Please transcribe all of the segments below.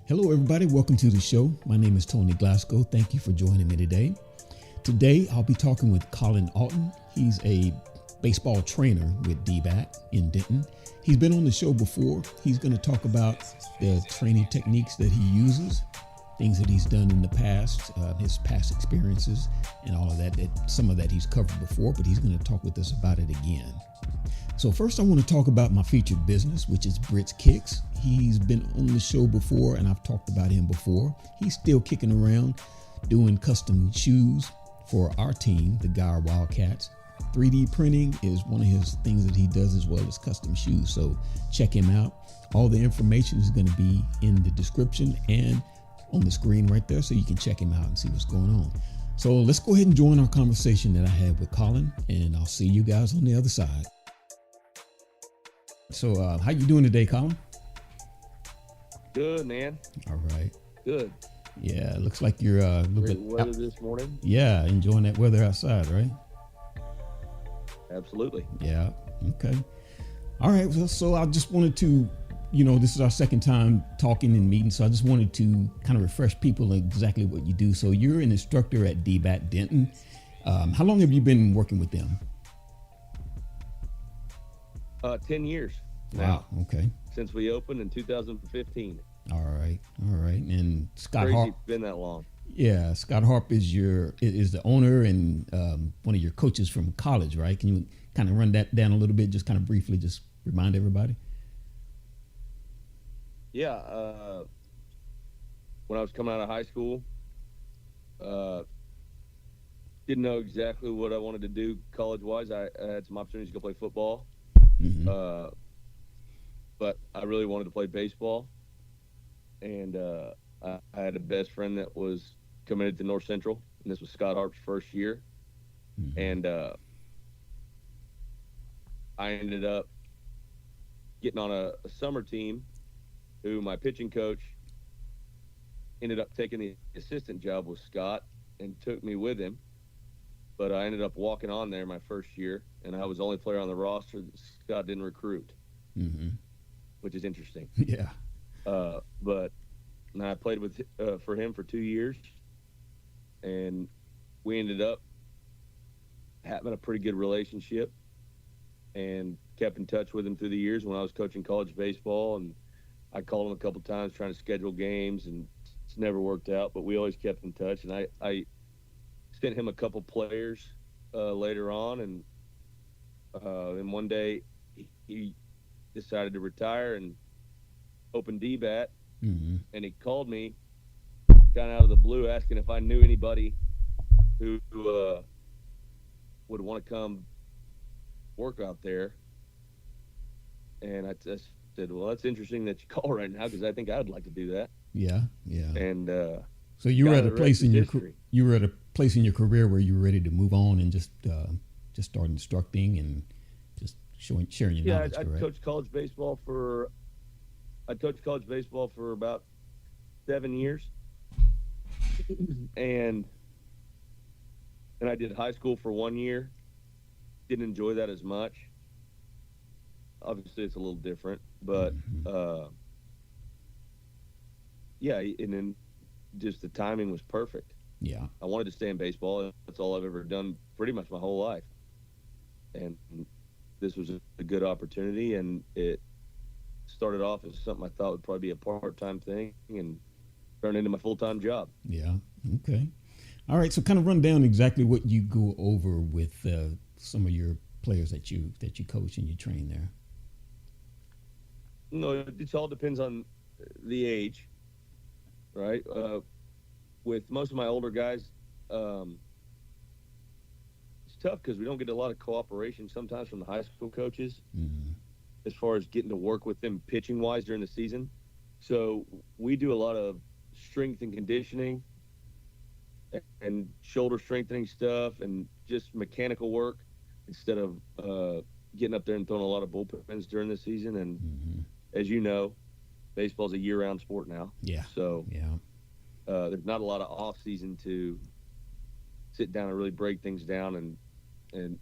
Hello, everybody. Welcome to the show. My name is Tony Glasgow. Thank you for joining me today. Today, I'll be talking with Collin Auten. He's a baseball trainer with DBat in Denton. He's been on the show before. He's going to talk about the training techniques that he uses, things that he's done in the past, his past experiences, and all of that. Some of that he's covered before, but he's going to talk with us about it again. So first, I want to talk about my featured business, which is Britz Kickz. He's been on the show before, and I've talked about him before. He's still kicking around, doing custom shoes for our team, the Gar Wildcats. 3D printing is one of his things that he does, as well as custom shoes. So check him out. All the information is going to be in the description and on the screen right there, so you can check him out and see what's going on. So let's go ahead and join our conversation that I had with Collin, and I'll see you guys on the other side. So how you doing today, Collin? Good, man. All right. Good. Yeah, it looks like you're a little Great bit weather this morning. Yeah, enjoying that weather outside, right? Absolutely. Yeah. Okay. All right. Well, so I just wanted to, this is our second time talking and meeting, so I just wanted to kind of refresh people exactly what you do. So you're an instructor at DBat Denton. How long have you been working with them? 10 years. Wow. Okay. Since we opened in 2015. All right. And Scott Crazy Harp. it's been that long. Yeah, Scott Harp is the owner and one of your coaches from college, right? Can you kind of run that down a little bit, just kind of briefly, just remind everybody? Yeah. When I was coming out of high school, didn't know exactly what I wanted to do college-wise. I had some opportunities to go play football. Mm-hmm. But I really wanted to play baseball, and I had a best friend that was committed to North Central, and this was Scott Harp's first year. Mm-hmm. And I ended up getting on a summer team who my pitching coach ended up taking the assistant job with Scott and took me with him. But I ended up walking on there my first year, and I was the only player on the roster that Scott didn't recruit, mm-hmm. which is interesting. Yeah. But I played for him for 2 years, and we ended up having a pretty good relationship and kept in touch with him through the years when I was coaching college baseball. And I called him a couple times trying to schedule games, and it's never worked out, but we always kept in touch. And I sent him a couple players later on, and then one day he decided to retire and open DBat, mm-hmm. and he called me kind of out of the blue asking if I knew anybody who would want to come work out there. And I just said, well, that's interesting that you call right now, because I think I'd like to do that. Yeah. And so you were at a place in your career where you were ready to move on and just start instructing and just sharing your knowledge. Yeah, I coached college baseball for about 7 years, and I did high school for 1 year. Didn't enjoy that as much. Obviously, it's a little different, but mm-hmm. Yeah, and then just the timing was perfect. Yeah. I wanted to stay in baseball. That's all I've ever done pretty much my whole life. And this was a good opportunity, and it started off as something I thought would probably be a part-time thing and turned into my full-time job. Yeah. Okay. All right. So kind of run down exactly what you go over with some of your players that you coach and you train there. No, it all depends on the age, right? With most of my older guys, it's tough because we don't get a lot of cooperation sometimes from the high school coaches, mm-hmm. as far as getting to work with them pitching wise during the season. So we do a lot of strength and conditioning and shoulder strengthening stuff and just mechanical work instead of getting up there and throwing a lot of bullpens during the season. And mm-hmm. as you know, baseball's a year-round sport now. Yeah. So yeah. There's not a lot of off season to sit down and really break things down and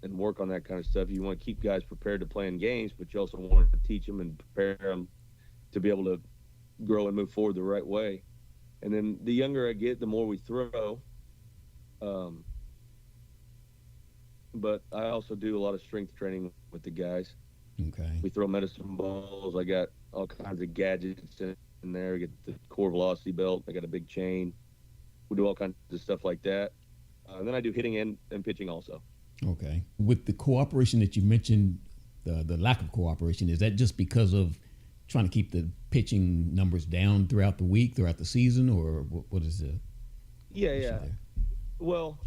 work on that kind of stuff. You want to keep guys prepared to play in games, but you also want to teach them and prepare them to be able to grow and move forward the right way. And then the younger I get, the more we throw. Um, but I also do a lot of strength training with the guys. Okay. We throw medicine balls. I got all kinds of gadgets in there. We get the core velocity belt. I got a big chain. We do all kinds of stuff like that. And then I do hitting and pitching also. Okay. With the cooperation that you mentioned, the lack of cooperation, is that just because of trying to keep the pitching numbers down throughout the week, throughout the season, or what is the Yeah, issue yeah. there? Well,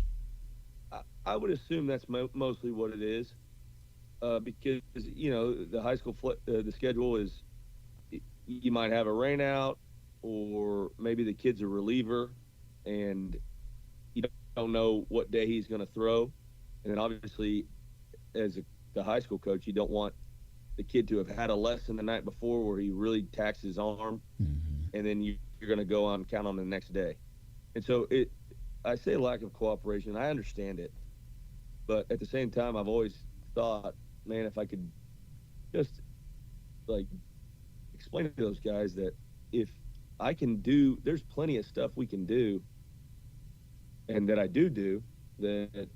I would assume that's mostly what it is, because the high school the schedule is you might have a rain out, or maybe the kid's a reliever, and you don't know what day he's going to throw, and then obviously as the high school coach, you don't want the kid to have had a lesson the night before where he really taxed his arm, and then you're going to go on count on the next day. And so I say lack of cooperation. I understand it, but at the same time, I've always thought, man, if I could just like explain to those guys that if I can do, there's plenty of stuff we can do, and that I do that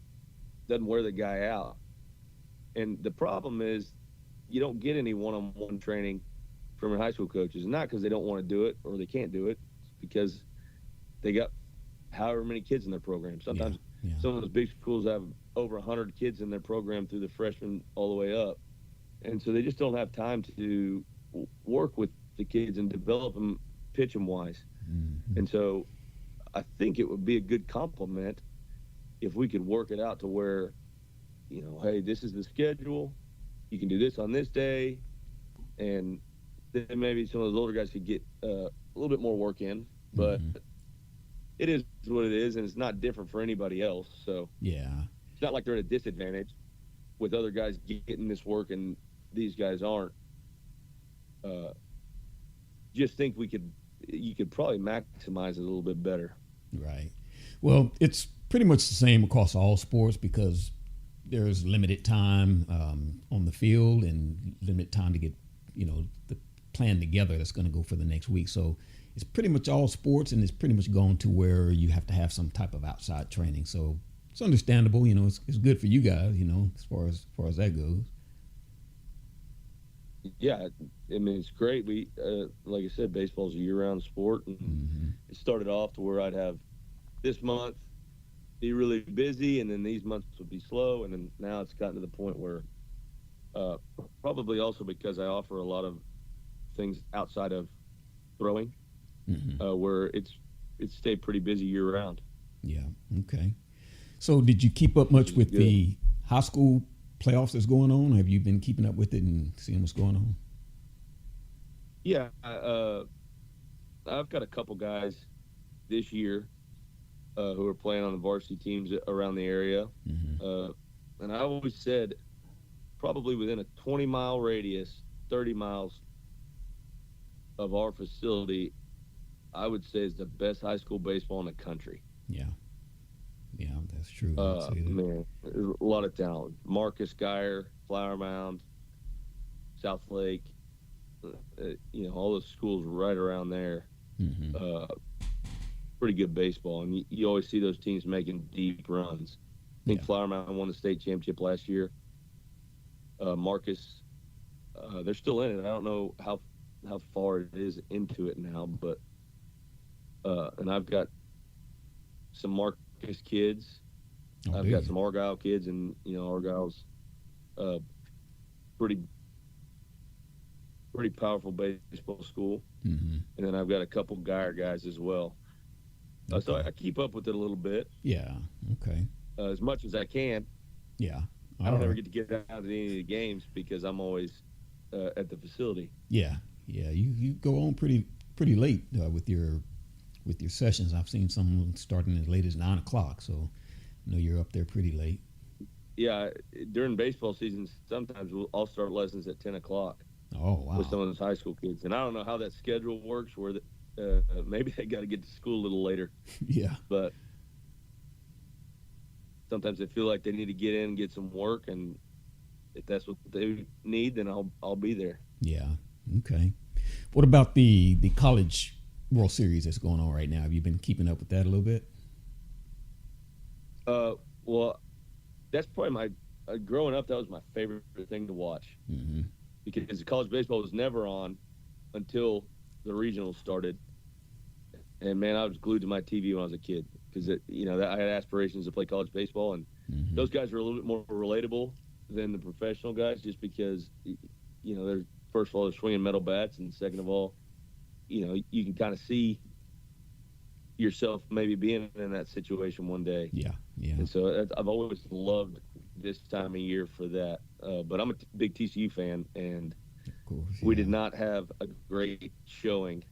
doesn't wear the guy out. And the problem is, you don't get any one-on-one training from your high school coaches, not because they don't want to do it or they can't do it, it's because they got however many kids in their program. Sometimes some of those big schools have over 100 kids in their program through the freshman all the way up. And so they just don't have time to work with the kids and develop them, pitch them wise. And so I think it would be a good compliment if we could work it out to where, hey, this is the schedule. You can do this on this day. And then maybe some of those older guys could get a little bit more work in. But it is what it is, and it's not different for anybody else. So it's not like they're at a disadvantage with other guys getting this work and these guys aren't. Just think you could probably maximize it a little bit better. Right. Well, it's pretty much the same across all sports because there's limited time on the field and limited time to get, the plan together that's going to go for the next week. So it's pretty much all sports, and it's pretty much going to where you have to have some type of outside training. So it's understandable, it's good for you guys, as far as that goes. Yeah, I mean, it's great. We, like I said, baseball's a year-round sport, and it started off to where I'd have this month be really busy, and then these months would be slow, and then now it's gotten to the point where probably also because I offer a lot of things outside of throwing, where it's stayed pretty busy year-round. Yeah, okay. So did you keep up much with the high school playoffs that's going on? Have you been keeping up with it and seeing what's going on? Yeah, I've got a couple guys this year who are playing on the varsity teams around the area. And I always said probably within a 20-mile radius, 30 miles of our facility, I would say is the best high school baseball in the country. Yeah, that's true. Man, there's a lot of talent. Marcus Geyer, Flower Mound, South Lake, all those schools right around there. Pretty good baseball, and you always see those teams making deep runs. I think Flower Mound won the state championship last year. Marcus, they're still in it. I don't know how far it is into it now, but and I've got some Marcus kids. I've got some Argyle kids, and Argyle's pretty powerful baseball school. And then I've got a couple Geyer guys as well. So I keep up with it a little bit. Yeah. Okay. As much as I can. Yeah. I don't ever get to get out to any of the games because I'm always at the facility. Yeah. You go on pretty late with your sessions. I've seen some starting as late as 9 o'clock. So I know you're up there pretty late. Yeah. During baseball season, sometimes I'll start lessons at 10 o'clock. Oh, wow. With some of those high school kids, and I don't know how that schedule works. Where maybe they got to get to school a little later. Yeah. But sometimes they feel like they need to get in and get some work, and if that's what they need, then I'll be there. Yeah. Okay. What about the college World Series that's going on right now? Have you been keeping up with that a little bit? Well, that's probably growing up. That was my favorite thing to watch Mm-hmm. because college baseball was never on until the regionals started. And man, I was glued to my TV when I was a kid because I had aspirations to play college baseball, and Mm-hmm. those guys were a little bit more relatable than the professional guys, just because they're, first of all, they're swinging metal bats, and second of all, you can kind of see yourself maybe being in that situation one day. Yeah, yeah. And so I've always loved this time of year for that. But I'm a big TCU fan, and Of course, we yeah. did not have a great showing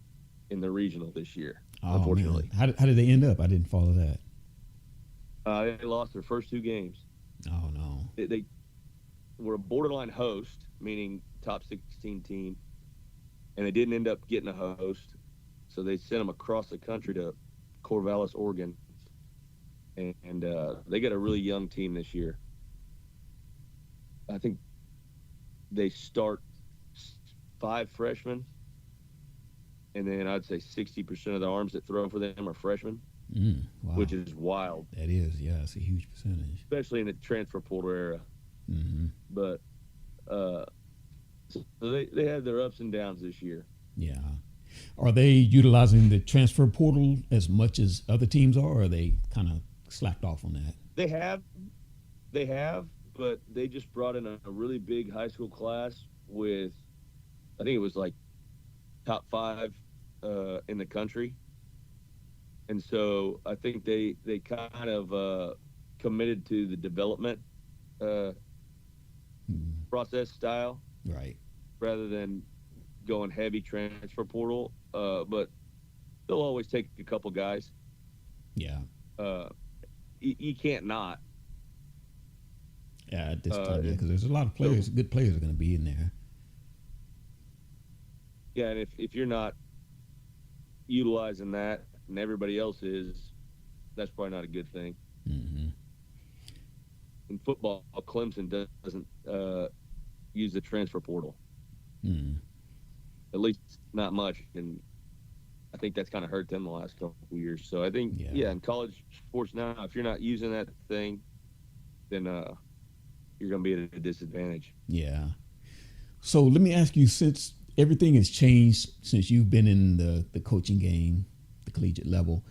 in the regional this year, Oh unfortunately. man, how did they end up? I didn't follow that. They lost their first two games. Oh no. They were a borderline host, meaning top 16 team, and they didn't end up getting a host. So they sent them across the country to Corvallis, Oregon, and they got a really young team this year. I think they start 5 freshmen, and then I'd say 60% of the arms that throw for them are freshmen, Wow. which is wild, That is, yeah, it's a huge percentage. especially in the transfer portal era. Mm-hmm. But so they had their ups and downs this year. Yeah. Are they utilizing the transfer portal as much as other teams are, or are they kind of slacked off on that? They have, but they just brought in a really big high school class with, I think it was like top 5 in the country. And so I think they kind of committed to the development process style, Right. rather than going heavy transfer portal. But they'll always take a couple guys. Yeah. You can't not. Yeah, at this time, because there's a lot of players, good players are going to be in there. Yeah, and if you're not utilizing that and everybody else is, that's probably not a good thing. Mm-hmm. In football, Clemson doesn't use the transfer portal. Mm. At least not much, and I think that's kind of hurt them the last couple of years. So I think, in college sports now, if you're not using that thing, then you're going to be at a disadvantage. Yeah. So let me ask you, since everything has changed since you've been in the coaching game, the collegiate level,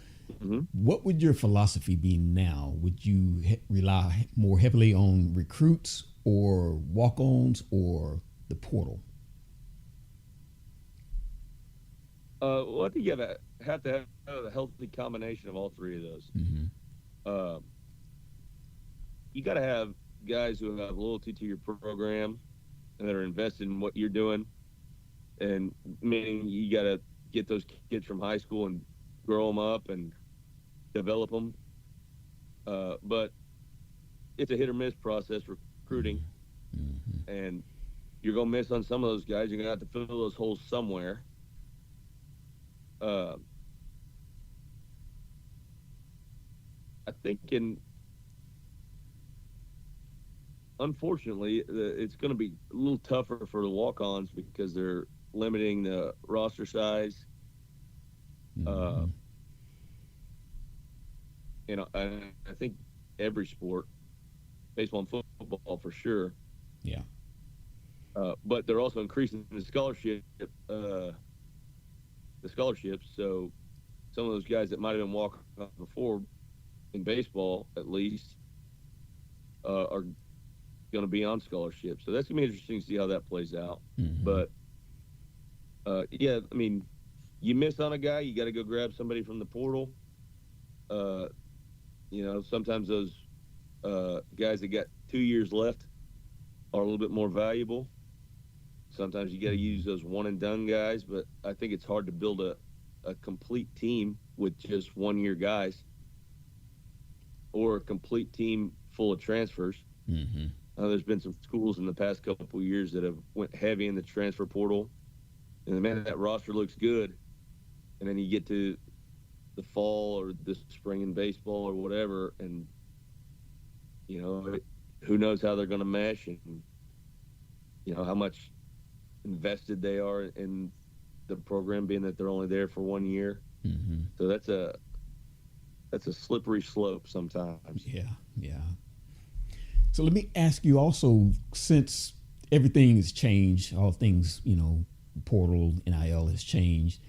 what would your philosophy be now? Would you rely more heavily on recruits or walk-ons or the portal? Well, I think you have to have a healthy combination of all three of those. Mm-hmm. You got to have guys who have loyalty to your program and that are invested in what you're doing, and meaning you got to get those kids from high school and grow them up and develop them. But it's a hit or miss process recruiting, and you're going to miss on some of those guys. You're going to have to fill those holes somewhere. I think unfortunately, it's going to be a little tougher for the walk-ons because they're limiting the roster size. I think every sport, baseball and football for sure. Yeah. But they're also increasing the scholarships. So some of those guys that might have been walking before in baseball, at least, are going to be on scholarship. So that's going to be interesting to see how that plays out. But I mean, you miss on a guy, you got to go grab somebody from the portal. Sometimes those guys that got 2 years left are a little bit more valuable. Sometimes you got to use those one and done guys, but I think it's hard to build a complete team with just 1 year guys, or a complete team full of transfers. There's been some schools in the past couple of years that have went heavy in the transfer portal, and man, that roster looks good. And then you get to the fall or the spring in baseball or whatever, and who knows how they're going to mesh, and how much invested they are in the program, being that they're only there for 1 year. Mm-hmm. So that's a slippery slope sometimes. Yeah, yeah. So let me ask you also, since everything has changed, all things, portal, NIL has changed.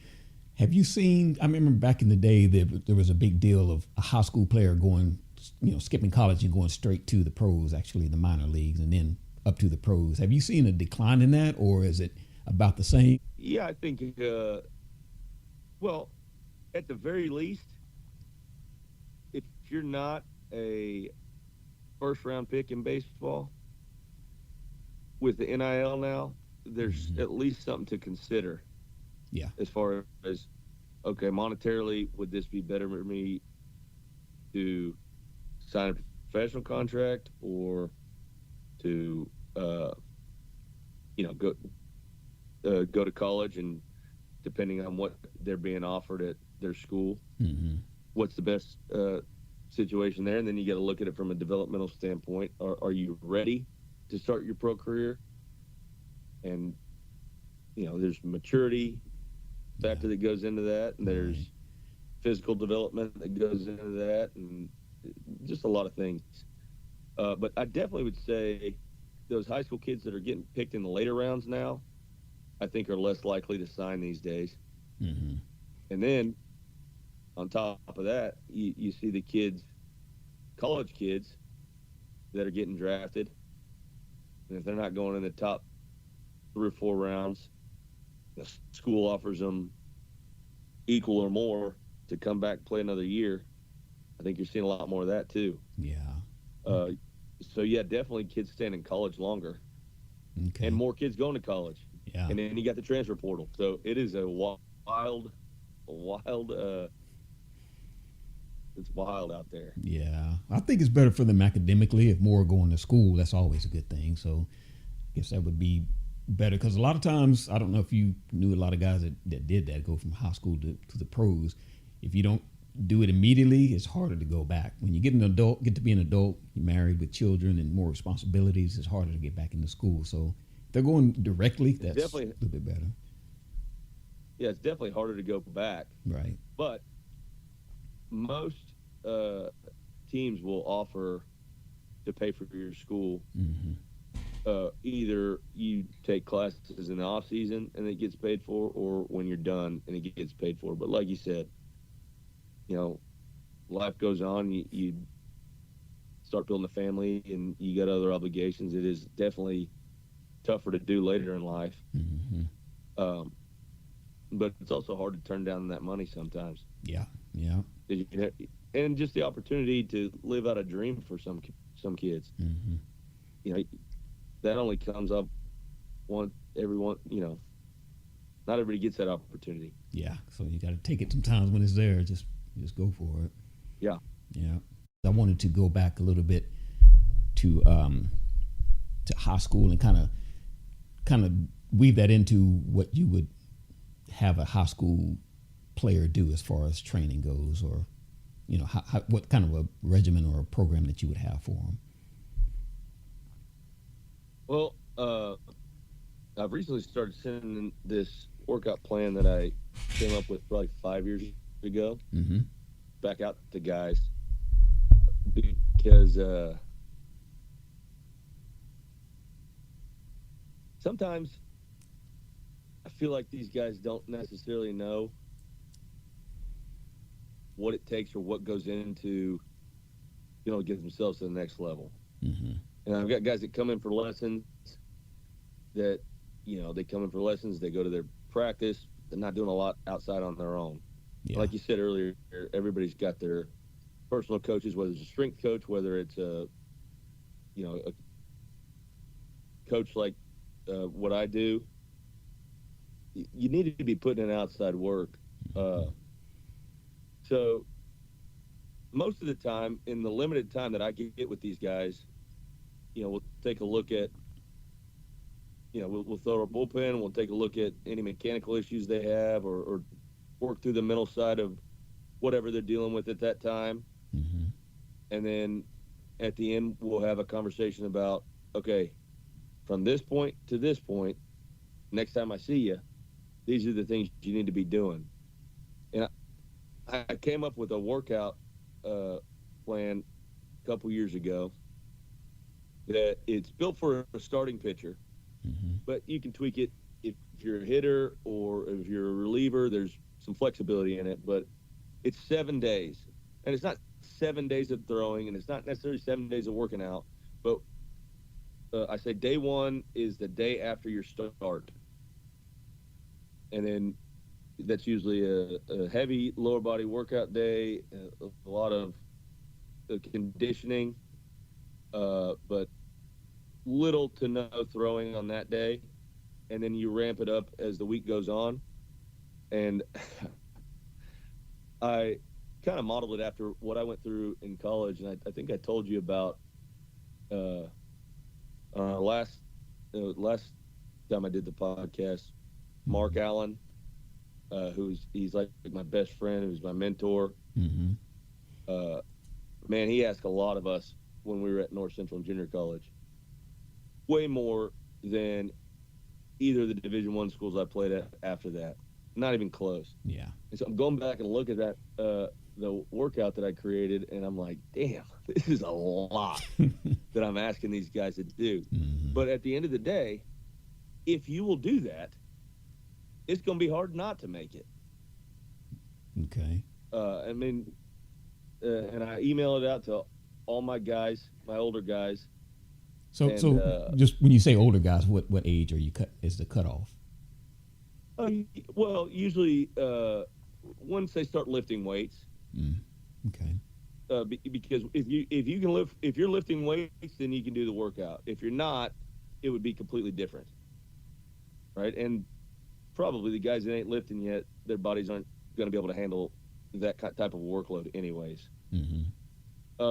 Have you seen, I remember back in the day that there was a big deal of a high school player going, skipping college and going straight to the pros, actually the minor leagues, and then up to the pros. Have you seen a decline in that, or is it about the same? Yeah, I think, well, at the very least, if you're not a first round pick in baseball, with the NIL now, there's at least something to consider. Yeah. As far as, okay, monetarily, would this be better for me to sign a professional contract or to, go to college, and depending on what they're being offered at their school, what's the best situation there? And then you got to look at it from a developmental standpoint. Are you ready to start your pro career? And, there's maturity factor that goes into that, and there's physical development that goes into that, and just a lot of things. But I definitely would say those high school kids that are getting picked in the later rounds now, I think are less likely to sign these days. Mm-hmm. And then on top of that, you see the kids, college kids, that are getting drafted. And if they're not going in the top 3 or 4 rounds, the school offers them equal or more to come back, play another year. I think you're seeing a lot more of that too. Yeah. So yeah, definitely kids staying in college longer, and more kids going to college. Yeah. And then you got the transfer portal. So it is a wild. It's wild out there. Yeah, I think it's better for them academically. If more are going to school, that's always a good thing. So I guess that would be better, because a lot of times, I don't know if you knew a lot of guys that did that, go from high school to the pros. If you don't do it immediately, it's harder to go back. When you get to be an adult, you're married with children and more responsibilities, it's harder to get back into school. So if they're going directly, that's definitely a little bit better. Yeah, it's definitely harder to go back. Right. But most teams will offer to pay for your school. Either you take classes in the off season and it gets paid for, or when you're done and it gets paid for. But like you said, life goes on. You start building a family and you got other obligations. It is definitely tougher to do later in life. But it's also hard to turn down that money sometimes. Yeah. And just the opportunity to live out a dream for some kids. That only comes up everyone. Not everybody gets that opportunity. Yeah, so you got to take it sometimes when it's there. Just go for it. Yeah. I wanted to go back a little bit to high school and kind of weave that into what you would have a high school player do as far as training goes, or what kind of a regimen or a program that you would have for them. Well, I've recently started sending this workout plan that I came up with probably 5 years ago back out to guys, because sometimes I feel like these guys don't necessarily know what it takes or what goes into, get themselves to the next level. And I've got guys that come in for lessons that, they come in for lessons, they go to their practice, they're not doing a lot outside on their own. Yeah. Like you said earlier, everybody's got their personal coaches, whether it's a strength coach, whether it's a coach like what I do. You need to be putting in outside work. So most of the time, in the limited time that I get with these guys, we'll take a look at, we'll throw our bullpen, we'll take a look at any mechanical issues they have, or work through the mental side of whatever they're dealing with at that time. And then at the end, we'll have a conversation about, okay, from this point to this point, next time I see you, these are the things you need to be doing. And I came up with a workout plan a couple years ago that it's built for a starting pitcher, Mm-hmm. but you can tweak it if you're a hitter or if you're a reliever. There's some flexibility in it, but it's 7 days, and it's not 7 days of throwing, and it's not necessarily 7 days of working out. But I say day one is the day after your start, and then that's usually a heavy lower body workout day, a lot of conditioning, but little to no throwing on that day, and then you ramp it up as the week goes on. And I kind of modeled it after what I went through in college, and I think I told you about uh, last time I did the podcast. Mark Allen, he's like my best friend, who's my mentor. Mm-hmm. Man, he asked a lot of us when we were at North Central Junior College, way more than either of the Division I schools I played at after that. Not even close. Yeah. And so I'm going back and look at that the workout that I created, and I'm like, damn, this is a lot that I'm asking these guys to do. Mm-hmm. But at the end of the day, if you will do that, it's going to be hard not to make it. Okay. I mean, and I email it out to all my guys, my older guys. So just when you say older guys, what age are you is the cutoff? Well, usually once they start lifting weights. Okay. Because if you're lifting weights, then you can do the workout. If you're not, it would be completely different, right? And probably the guys that ain't lifting yet, their bodies aren't going to be able to handle that type of workload, anyways. Mm-hmm.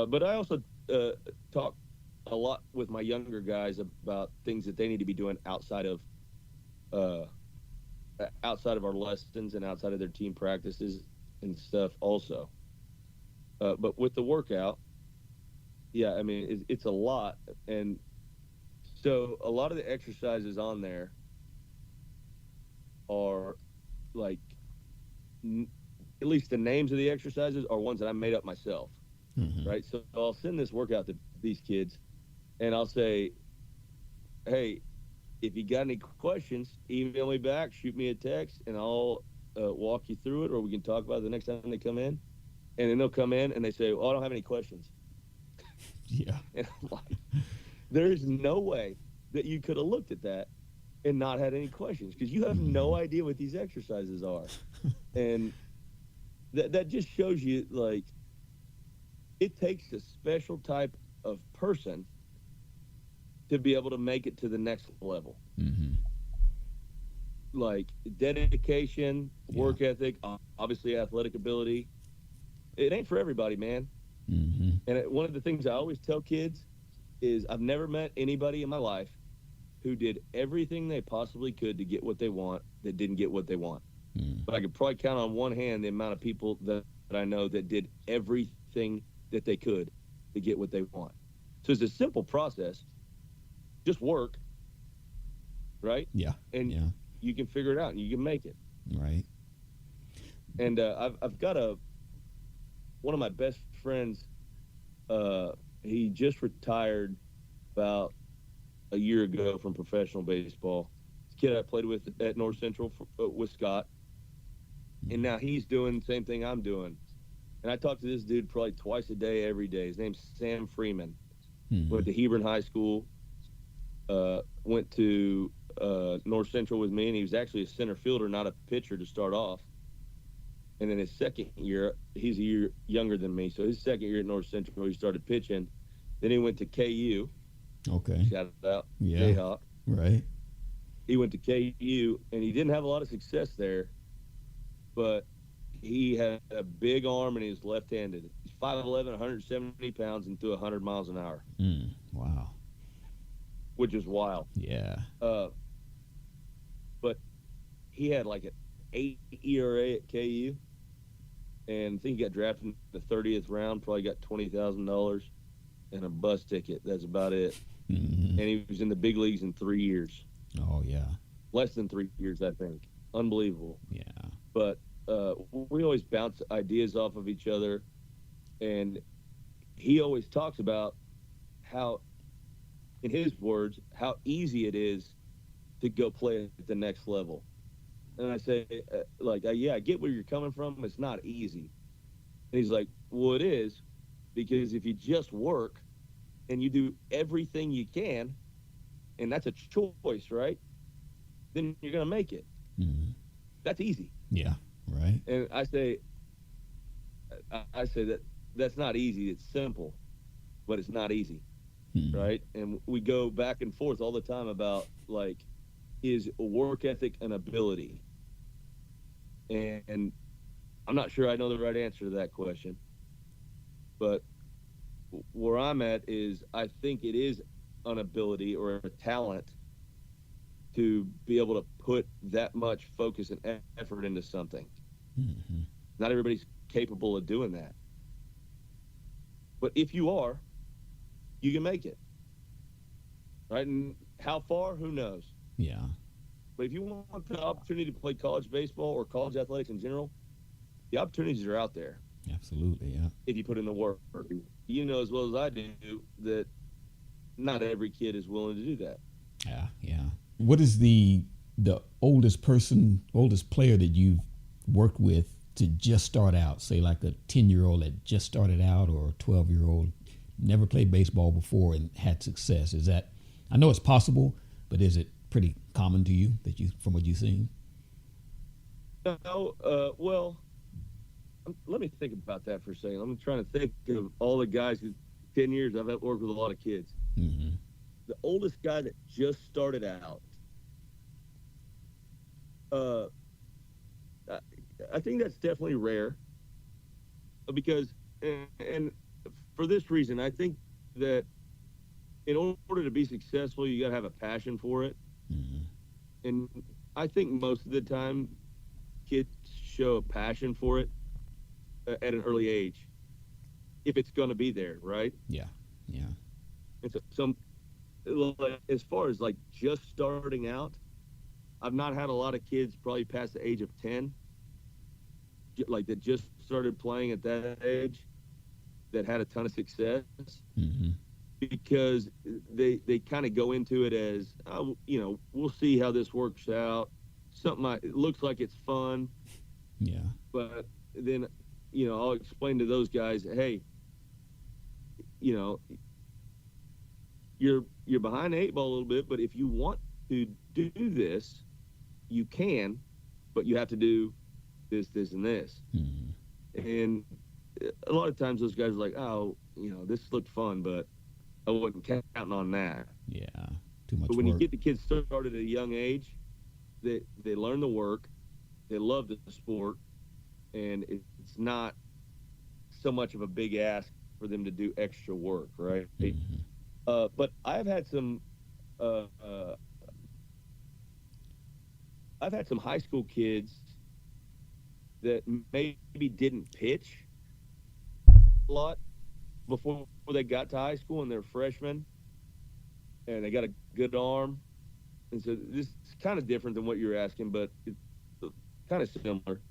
But I also talk a lot with my younger guys about things that they need to be doing outside of our lessons and outside of their team practices and stuff also. But with the workout, yeah, I mean, it's a lot. And so a lot of the exercises on there are like, at least the names of the exercises are ones that I made up myself. Mm-hmm. Right? So I'll send this workout to these kids, and I'll say, hey, if you got any questions, email me back, shoot me a text, and I'll walk you through it, or we can talk about it the next time they come in. And then they'll come in and they say, oh, I don't have any questions. Yeah. And I'm like, there's no way that you could have looked at that and not had any questions, because you have no idea what these exercises are. And that just shows you, like, it takes a special type of person to be able to make it to the next level. Mm-hmm. Like dedication, work ethic, obviously athletic ability. It ain't for everybody, man. Mm-hmm. And one of the things I always tell kids is I've never met anybody in my life who did everything they possibly could to get what they want that didn't get what they want. But I could probably count on one hand the amount of people that I know that did everything that they could to get what they want. So it's a simple process. Just work, right? Yeah. And you can figure it out and you can make it. Right. And I've got one of my best friends, he just retired about a year ago from professional baseball. This kid I played with at North Central with Scott. And now he's doing the same thing I'm doing. And I talk to this dude probably twice a day, every day. His name's Sam Freeman. Went to Hebron High School, went to North Central with me, and he was actually a center fielder, not a pitcher to start off. And then his second year, he's a year younger than me, so his second year at North Central, he started pitching. Then he went to KU. Okay. Shout out. Yeah. Jayhawk. Right. He went to KU, and he didn't have a lot of success there, but he had a big arm, and he was left-handed. He's 5'11", 170 pounds, and threw 100 miles an hour. Wow. Which is wild. Yeah. But he had like an 8 ERA at KU, and I think he got drafted in the 30th round, probably got $20,000 and a bus ticket. That's about it. Mm-hmm. And he was in the big leagues in 3 years. Oh, yeah. Less than 3 years, I think. unbelievable. Yeah. But we always bounce ideas off of each other, and he always talks about how, in his words, how easy it is to go play at the next level. And I say, yeah, I get where you're coming from. It's not easy. And he's like, well, it is, because if you just work and you do everything you can, and that's a choice, right? Then you're going to make it. Mm-hmm. That's easy. Yeah. Right. And I say that that's not easy. It's simple, but it's not easy. Mm-hmm. Right. And we go back and forth all the time about, like, is work ethic an ability? And I'm not sure I know the right answer to that question, but where I'm at is I think it is an ability or a talent to be able to put that much focus and effort into something. Mm-hmm. Not everybody's capable of doing that. But if you are, you can make it. Right? And how far, who knows? Yeah. But if you want the opportunity to play college baseball or college athletics in general, the opportunities are out there. Absolutely, yeah. If you put in the work. You know as well as I do that not every kid is willing to do that. Yeah, yeah. What is the oldest player that you've worked with to just start out? Say like a 10-year-old that just started out, or a 12-year-old, never played baseball before and had success. Is that, I know it's possible, but is it pretty common to you from what you've seen? No, well, let me think about that for a second. I'm trying to think of all the guys who, 10 years, I've worked with a lot of kids. Mm-hmm. The oldest guy that just started out, I think that's definitely rare, because, and for this reason, I think that in order to be successful, you got to have a passion for it. Mm-hmm. And I think most of the time kids show a passion for it at an early age, if it's going to be there, right? Yeah, yeah. And so like, as far as like just starting out, I've not had a lot of kids probably past the age of 10, like that just started playing at that age, that had a ton of success. Mm-hmm. Because they kind of go into it as, oh, we'll see how this works out. It looks like it's fun. Yeah. But then, I'll explain to those guys, hey, you're behind the 8 ball a little bit, but if you want to do this, you can, but you have to do this, this, and this. Mm-hmm. And a lot of times those guys are like, oh, this looked fun, but I wasn't counting on that. Yeah, too much But when work. you get the kids started at a young age, they learn the work, they love the sport, and it's not so much of a big ask for them to do extra work, right? Mm-hmm. But I've had some high school kids that maybe didn't pitch a lot before they got to high school, and they're freshmen, and they got a good arm. And so this is kind of different than what you're asking, but it's kind of similar.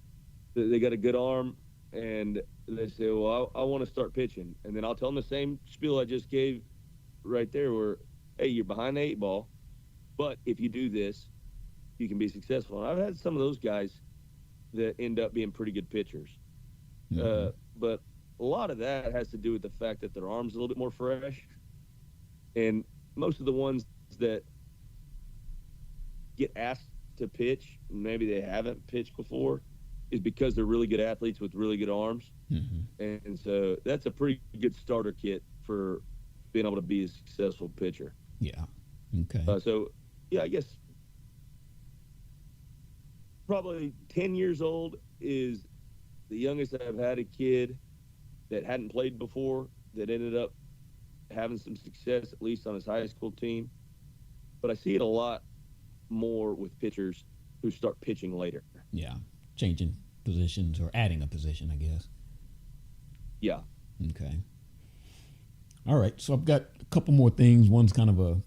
They got a good arm, and they say, well, I want to start pitching. And then I'll tell them the same spiel I just gave right there, where, hey, you're behind the 8 ball, but if you do this, you can be successful. And I've had some of those guys that end up being pretty good pitchers. Mm-hmm. But a lot of that has to do with the fact that their arm's a little bit more fresh. And most of the ones that get asked to pitch, maybe they haven't pitched before, is because they're really good athletes with really good arms. Mm-hmm. And so that's a pretty good starter kit for being able to be a successful pitcher. Yeah. Okay. I guess probably 10 years old is the youngest I've had a kid that hadn't played before that ended up having some success, at least on his high school team. But I see it a lot more with pitchers who start pitching later. Yeah. Changing positions or adding a position, I guess. Yeah. Okay. All right. So I've got a couple more things. One's kind of a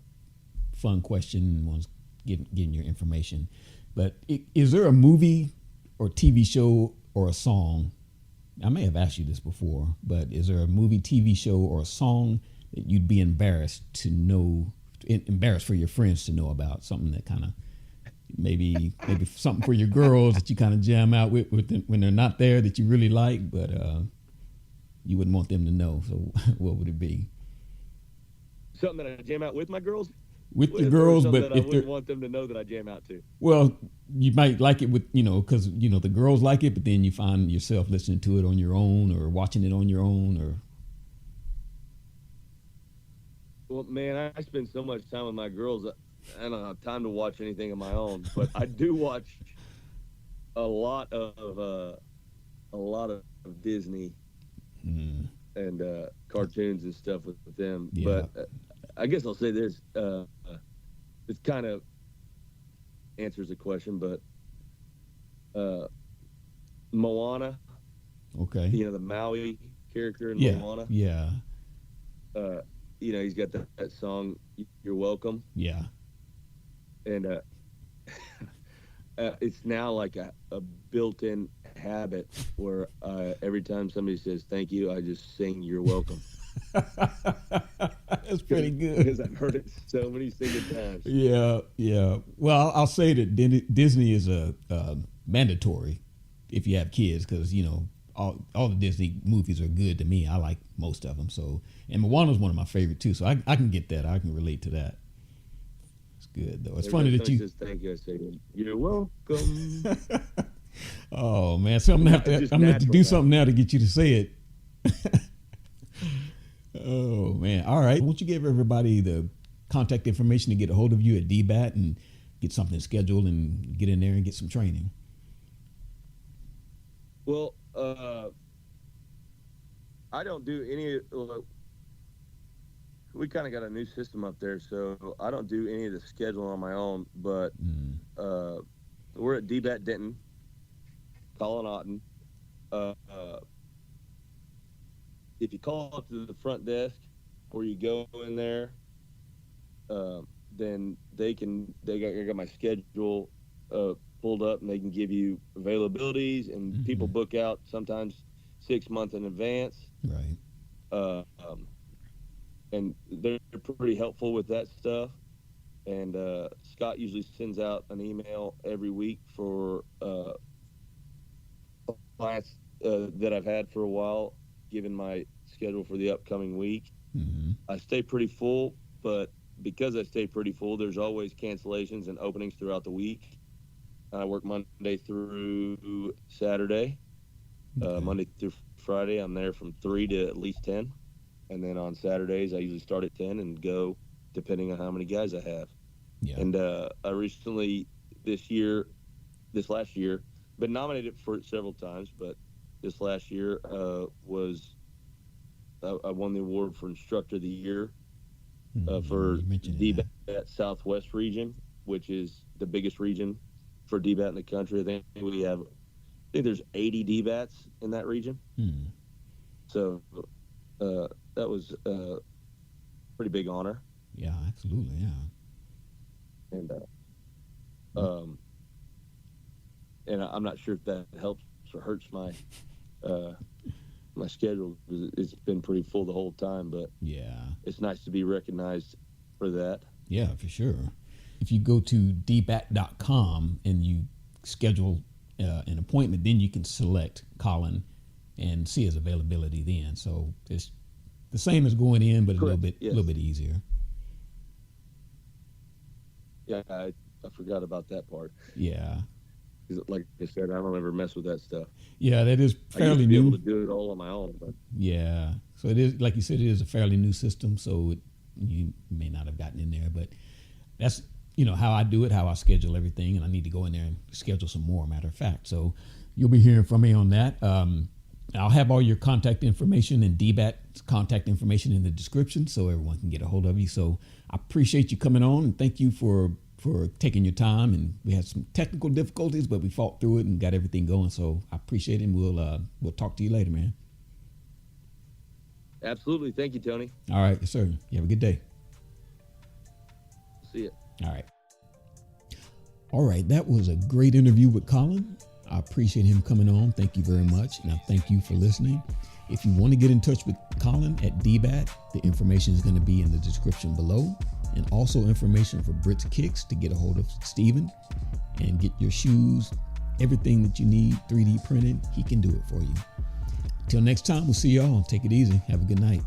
fun question, and one's getting your information. But is there a movie or TV show or a song? I may have asked you this before, but is there a movie, TV show, or a song that you'd be embarrassed for your friends to know about? Something that kind of maybe something for your girls that you kind of jam out with when they're not there that you really like, but you wouldn't want them to know. So what would it be? Something that I jam out with my girls? With your girls, but I wouldn't want them to know that I jam out to. Well, you might like it with, because, the girls like it, but then you find yourself listening to it on your own or watching it on your own or. Well, man, I spend so much time with my girls. I don't have time to watch anything of my own, but I do watch a lot of Disney and cartoons and stuff with them. Yeah. But I guess I'll say this. It kind of answers the question, but Moana. Okay. The Maui character in Moana. Yeah. He's got that song, "You're Welcome." Yeah. And it's now like a built-in habit where every time somebody says thank you, I just sing "You're Welcome." That's pretty good. Because I've heard it so many single times. Yeah. Well, I'll say that Disney is a mandatory if you have kids, because all the Disney movies are good to me. I like most of them. So, and Moana's one of my favorite too. So I can get that. I can relate to that. It's good though. It's funny that you. Just thank you. I say "You're welcome." Oh man, so I'm gonna have to do something now to get you to say it. Oh man! All right. Why don't you give everybody the contact information to get a hold of you at DBat and get something scheduled and get in there and get some training? Well, I don't do any. We kind of got a new system up there, so I don't do any of the schedule on my own. But we're at DBat Denton, Collin Auten. If you call up to the front desk or you go in there, then they got my schedule pulled up, and they can give you availabilities, and people book out sometimes 6 months in advance. Right. And they're pretty helpful with that stuff. And Scott usually sends out an email every week for clients that I've had for a while, given my schedule for the upcoming week. I stay pretty full, but because I stay pretty full, there's always cancellations and openings throughout the week. I work Monday through Saturday. Monday through Friday, I'm there from 3 to at least 10. And then on Saturdays, I usually start at 10 and go depending on how many guys I have. Yeah. And I recently, this last year, been nominated for it several times, but this last year I won the award for Instructor of the Year for DBat Southwest region, which is the biggest region for DBat in the country. I think there's 80 DBats in that region. So that was a pretty big honor. Yeah, absolutely, yeah. And I'm not sure if that helps or hurts my my schedule, because it's been pretty full the whole time. But yeah, it's nice to be recognized for that. Yeah, for sure. If you go to dbat.com and you schedule an appointment, then you can select Collin and see his availability then. So it's the same as going in, but a little bit easier. Yeah, I forgot about that part. Yeah. Like I said, I don't ever mess with that stuff. Yeah, that is fairly new. I used to be able to do it all on my own. But. Yeah. So it is, like you said, it is a fairly new system, so you may not have gotten in there, but that's, how I do it, how I schedule everything, and I need to go in there and schedule some more, matter of fact. So you'll be hearing from me on that. I'll have all your contact information and DBAT's contact information in the description so everyone can get a hold of you. So I appreciate you coming on, and thank you for taking your time. And we had some technical difficulties, but we fought through it and got everything going. So I appreciate it, and we'll talk to you later, man. Absolutely. Thank you, Tony. All right. Yes, sir. You have a good day. See ya. All right. All right, that was a great interview with Collin. I appreciate him coming on. Thank you very much. And I thank you for listening. If you want to get in touch with Collin at DBat, the information is going to be in the description below. And also information for Britz Kickz to get a hold of Steven and get your shoes, everything that you need 3D printed. He can do it for you. Till next time, we'll see y'all. Take it easy. Have a good night.